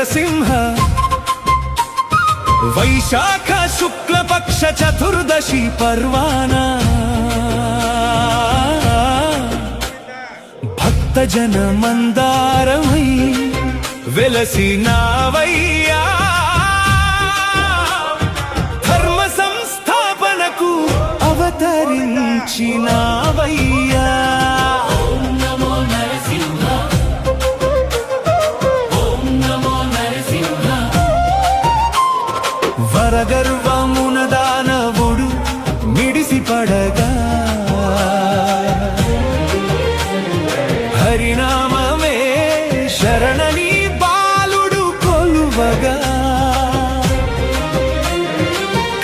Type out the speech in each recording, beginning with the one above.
నరసింహ వైశాఖ శుక్లపక్ష చతుర్దశి పర్వానా భక్తజన మందారమై వెలసినావయ్యా ధర్మ సంస్థాపనకు అవతరించినావయ్యా వరగర్వమున దానవుడు మిడిసి పడగా హరినామమే శరణని బాలుడు కొలువగా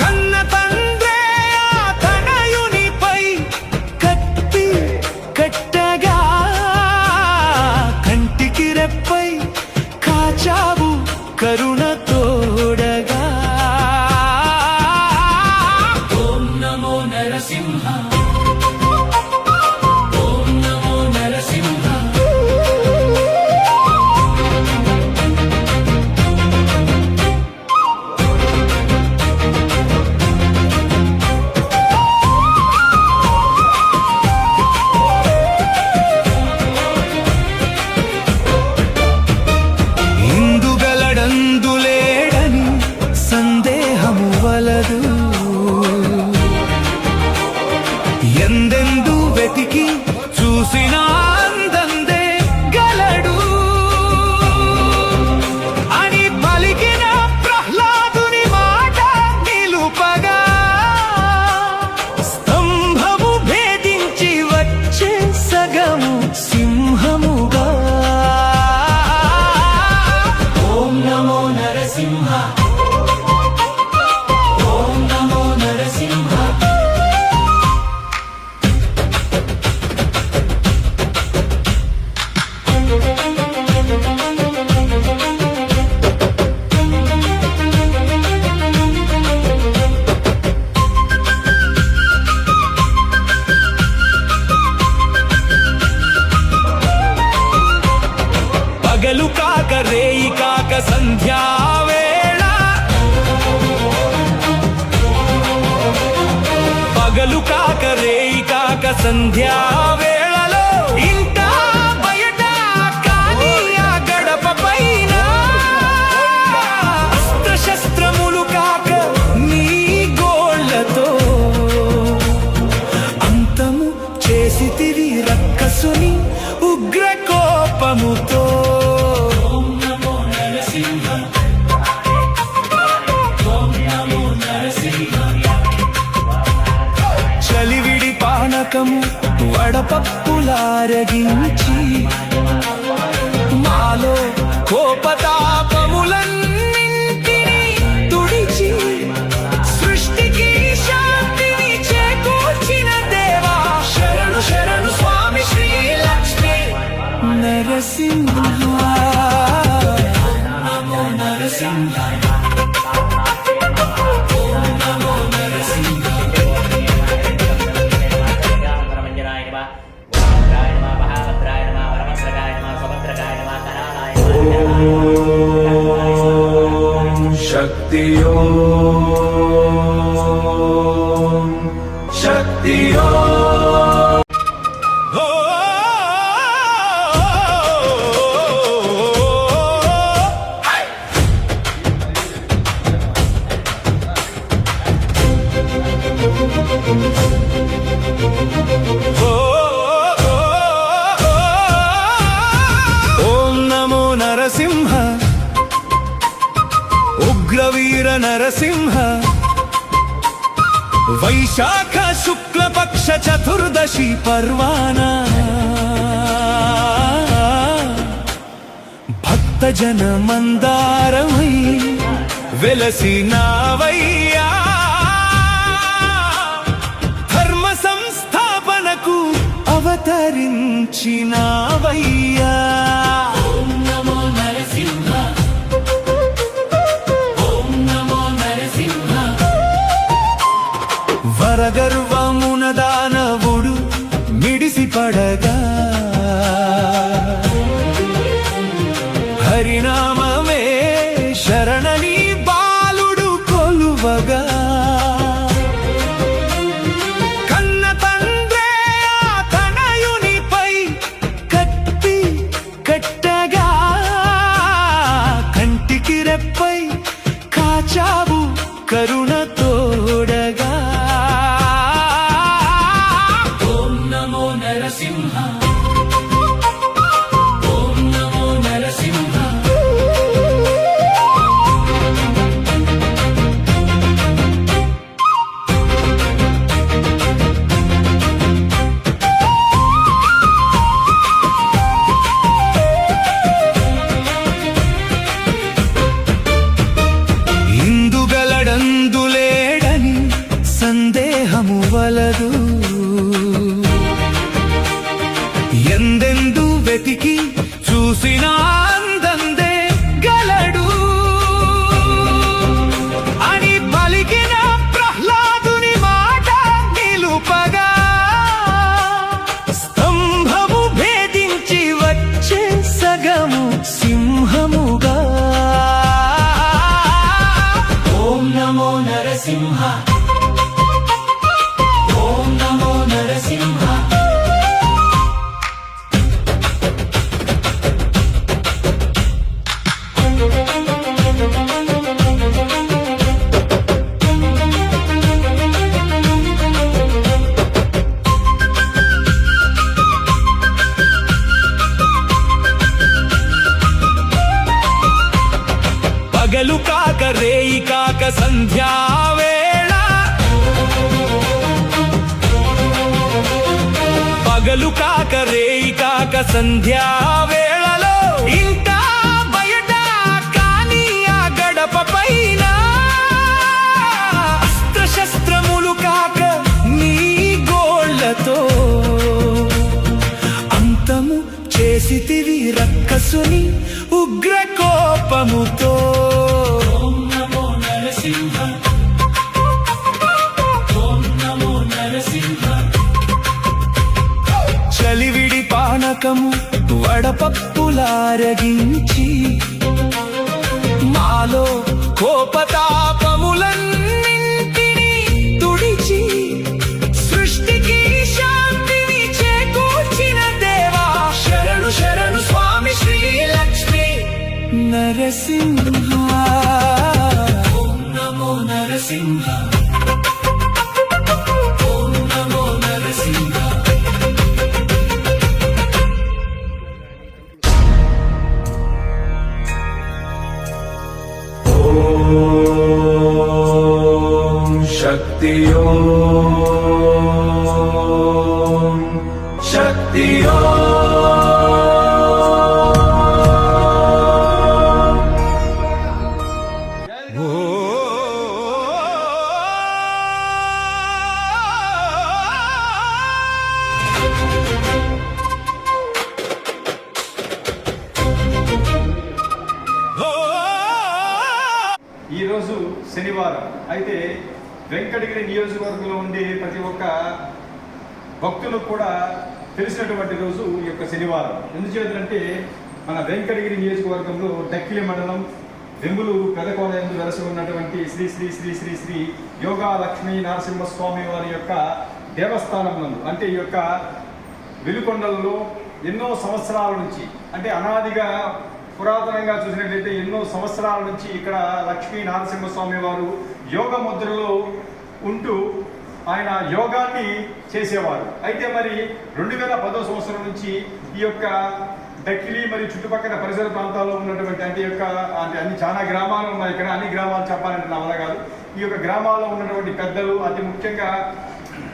కన్న తండ్రే ఆ తనయునిపై కత్తి కట్టగా కంటికి రెప్పై కాచావు కరుణ తోడగా ఎందెందు వెతికి చూసినా అందందే గలడు అని పలికిన ప్రహ్లాదుని మాట నిలుపగా స్తంభము భేదించి వచ్చే సగము సింహముగా ఓం నమో నరసింహ పగలు కాక రేయి కాక సంధ్యావేళ పగలు కాక రేయి కాక సంధ్యావేళలో ఇంట బయట కానీ ఆ గడప పైన అస్త్రశస్త్రములు కాక నీ గోళ్లతో అంతము చేసితివి రక్కసుని ఉగ్ర కోపముతో చలివిడి పానకము వడపప్పులారగించి మాలో కోపతాపములన్నింటినీ తుడిచి సృష్టికి శాంతిని చేకూర్చిన దేవా శరణు శరణు స్వామి శ్రీ లక్ష్మీ నరసింహ నమో నరసింహ शक्ति ओम शक्ति ओम ओम नमो नरसिंह ఉగ్రవీర నరసింహ వైశాఖ శుక్లపక్ష చతుర్దశి పర్వానా భక్తజన మందారమై వెలసినావయ్యా ధర్మ సంస్థాపనకు అవతరించినావయ్యా వరగర్వమున దానవుడు మిడిసి పడగా హరినామమే కరుణ తోడగా. ఓం నమో నరసింహ, ఓం నమో నరసింహ. ఇందుగలడందులేడని సందేహము వలదు. ఎందెందు వెతికి చూసినా అందందే గలడు అని పలికిన ప్రహ్లాదుని మాట నిలుపగా, స్తంభము భేదించి వచ్చే సగము సింహముగా. ఓం నమో నరసింహ, ఓం నమో నరసింహ. పగలు కాక రేయి కాక సంధ్యావేళ, పగలు కాక రేయి కాక సంధ్యావేళలో ఇంట బయట కాని ఆ గడప పైన అస్త్రశస్త్రములు కాక నీ గోళ్లతో అంతము చేసితివి రక్కసుని ఉగ్ర కోపముతో. ఓం నమో నరసింహ, ఓం నమో నరసింహ. చలివిడి పానకము వడపప్పులారగించి మాలో కోపతాపములన్నింటినీ తుడిచి సృష్టికి శాంతిని చేకూర్చిన దేవా, శరణు శరణు స్వామి శ్రీ లక్ష్మీ నరసింహ. ఓం నమో నరసింహ, ఓం నమో నరసింహ. ఓం శక్తి, ఓం శక్తి, ఓ ఈరోజు శనివారం అయితే వెంకటగిరి నియోజకవర్గంలో ఉండే ప్రతి ఒక్క భక్తులకు కూడా తెలిసినటువంటి రోజు ఈ యొక్క శనివారం. ఎందుచేతంటే మన వెంకటగిరి నియోజకవర్గంలో డక్కిలి మండలం వెంగులూరు పెదకోనయందు వెలసి ఉన్నటువంటి శ్రీ శ్రీ శ్రీ శ్రీ శ్రీ యోగా లక్ష్మీ నరసింహస్వామి వారి యొక్క దేవస్థానం నందు, అంటే ఈ యొక్క వెలుకొండలలో ఎన్నో సంవత్సరాల నుంచి, అంటే అనాదిగా పురాతనంగా చూసినట్లయితే ఎన్నో సంవత్సరాల నుంచి ఇక్కడ లక్ష్మీ నరసింహస్వామి వారు యోగ ముద్రలో ఉంటూ ఆయన యోగాన్ని చేసేవారు. అయితే మరి 2010వ సంవత్సరం నుంచి ఈ యొక్క డక్కిలి మరియు చుట్టుపక్కల పరిసర ప్రాంతాల్లో ఉన్నటువంటి అంటే అన్ని చాలా గ్రామాలు ఉన్నాయి ఇక్కడ. అన్ని గ్రామాలు చెప్పాలంటే నా వల్ల కాదు. ఈ యొక్క గ్రామాల్లో ఉన్నటువంటి పెద్దలు అతి ముఖ్యంగా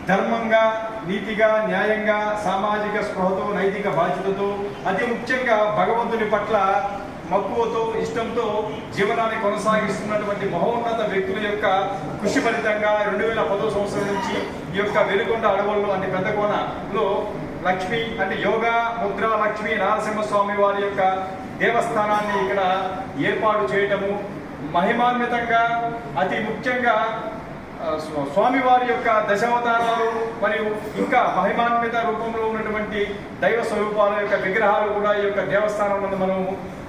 ధర్మంగా, నీతిగా, న్యాయంగా, సామాజిక స్పృహతో, నైతిక బాధ్యతతో, అతి ముఖ్యంగా భగవంతుని పట్ల మక్కువతో, ఇష్టంతో జీవనాన్ని కొనసాగిస్తున్నటువంటి మహోన్నత వ్యక్తుల యొక్క కృషి ఫలితంగా 2010వ సంవత్సరం నుంచి ఈ యొక్క వెలుగొండ అడవుల్లో అంటే పెద్దకోనలో లక్ష్మి అంటే యోగా ముద్ర లక్ష్మీ నరసింహస్వామి వారి యొక్క దేవస్థానాన్ని ఇక్కడ ఏర్పాటు చేయటము మహిమాన్వితంగా, అతి ముఖ్యంగా స్వామివారి యొక్క దశావతారాలు మరియు ఇంకా మహిమాన్విత రూపంలో ఉన్నటువంటి దైవ స్వరూపాల యొక్క విగ్రహాలు కూడా ఈ యొక్క దేవస్థానంలో మనము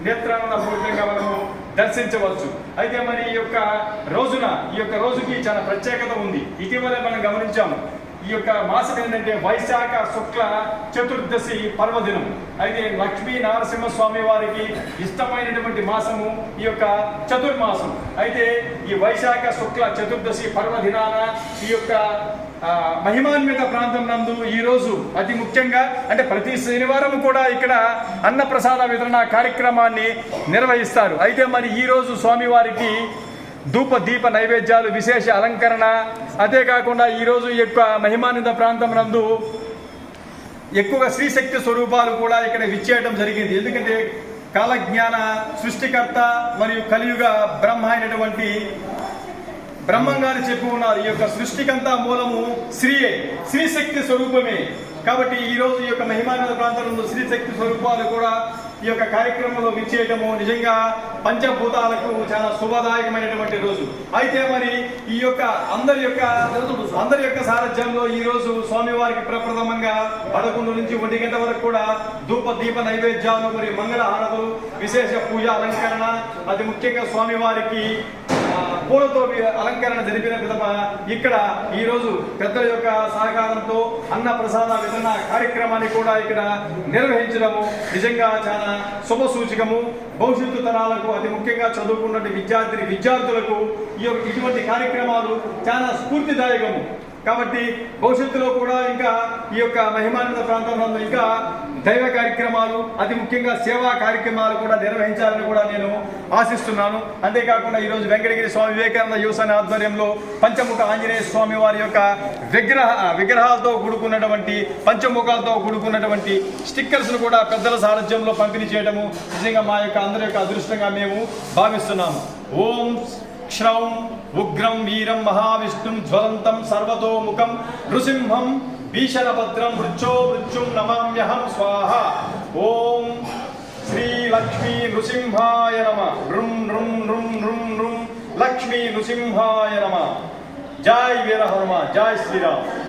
నేత్రానందపూర్వకంగా మనము దర్శించవచ్చు. అయితే మరి ఈ యొక్క రోజుకి చాలా ప్రత్యేకత ఉంది. ఇటీవలే మనం గమనించాము, ఈ ఈ యొక్క మాసం ఏంటంటే వైశాఖ శుక్ల చతుర్దశి పర్వదినం. అయితే లక్ష్మీ నరసింహస్వామి వారికి ఇష్టమైనటువంటి మాసము ఈ యొక్క చతుర్మాసం. అయితే ఈ వైశాఖ శుక్ల చతుర్దశి పర్వదినాన ఈ యొక్క మహిమాన్విత ప్రాంతం నందు ఈరోజు అతి ముఖ్యంగా అంటే ప్రతి శనివారం కూడా ఇక్కడ అన్నప్రసాద వితరణ కార్యక్రమాన్ని నిర్వహిస్తారు. అయితే మరి ఈరోజు స్వామివారికి ధూప దీప నైవేద్యాలు, విశేష అలంకరణ, అదే కాకుండా ఈరోజు ఈ యొక్క మహిమాన్విత ప్రాంతం నందు ఎక్కువగా శ్రీశక్తి స్వరూపాలు కూడా ఇక్కడ విచ్చేయడం జరిగింది. ఎందుకంటే కాలజ్ఞాన సృష్టికర్త మరియు కలియుగ బ్రహ్మ అయినటువంటి బ్రహ్మంగారు చెప్పి ఉన్నారు, ఈ యొక్క సృష్టికంతా మూలము శ్రీశక్తి స్వరూపమే. కాబట్టి ఈ రోజు ఈ యొక్క మహిమాన్విత ప్రాంతంలో శ్రీశక్తి స్వరూపాలు కూడా ఈ యొక్క కార్యక్రమంలో విచ్చేయటము నిజంగా పంచభూతాలకు చాలా శుభదాయకమైనటువంటి రోజు. అయితే మరి ఈ యొక్క అందరి యొక్క సారథ్యంలో ఈ రోజు స్వామివారికి ప్రప్రథమంగా 11 నుంచి 1 గంట వరకు కూడా ధూప దీప నైవేద్యాలు మరియు మంగళ హారతులు, విశేష పూజ అలంకరణ, అతి ముఖ్యంగా స్వామివారికి పూలతో అలంకరణ జరిపిన విధంగా ఇక్కడ ఈరోజు పెద్దల యొక్క సహకారంతో అన్న ప్రసాద వితరణ కార్యక్రమాన్ని కూడా ఇక్కడ నిర్వహించడము నిజంగా చాలా శుభ సూచకము. భవిష్యత్తు తరాలకు అతి ముఖ్యంగా చదువుకున్న విద్యార్థులకు ఇటువంటి కార్యక్రమాలు చాలా స్ఫూర్తిదాయకము. కాబట్టి భవిష్యత్తులో కూడా ఇంకా ఈ యొక్క మహిమాన్విత ప్రాంతంలో ఇంకా దైవ కార్యక్రమాలు, అతి ముఖ్యంగా సేవా కార్యక్రమాలు కూడా నిర్వహించాలని కూడా నేను ఆశిస్తున్నాను. అంతేకాకుండా ఈరోజు వెంకటగిరి స్వామి వివేకానంద యువసేన ఆధ్వర్యంలో పంచముఖ ఆంజనేయ స్వామి వారి యొక్క విగ్రహాలతో కూడుకున్నటువంటి పంచముఖాలతో కూడుకున్నటువంటి స్టిక్కర్స్ను కూడా పెద్దల సారథ్యంలో పంపిణీ చేయడము నిజంగా మా యొక్క అందరి యొక్క అదృష్టంగా మేము భావిస్తున్నాము. ఓం క్షౌం ఉగ్రం వీరం మహావిష్ణుం జ్వలంతం సర్వతోముఖం నృసింహం భీషణభద్రం మృత్యుం నమామ్యహం స్వాహ. ఓం శ్రీ లక్ష్మీ నృసింహాయ నమ. రుం రుం రుం రుం రుం లక్ష్మీ నృసింహాయ నమ. జై వీర హనుమ, జై శ్రీరామ్.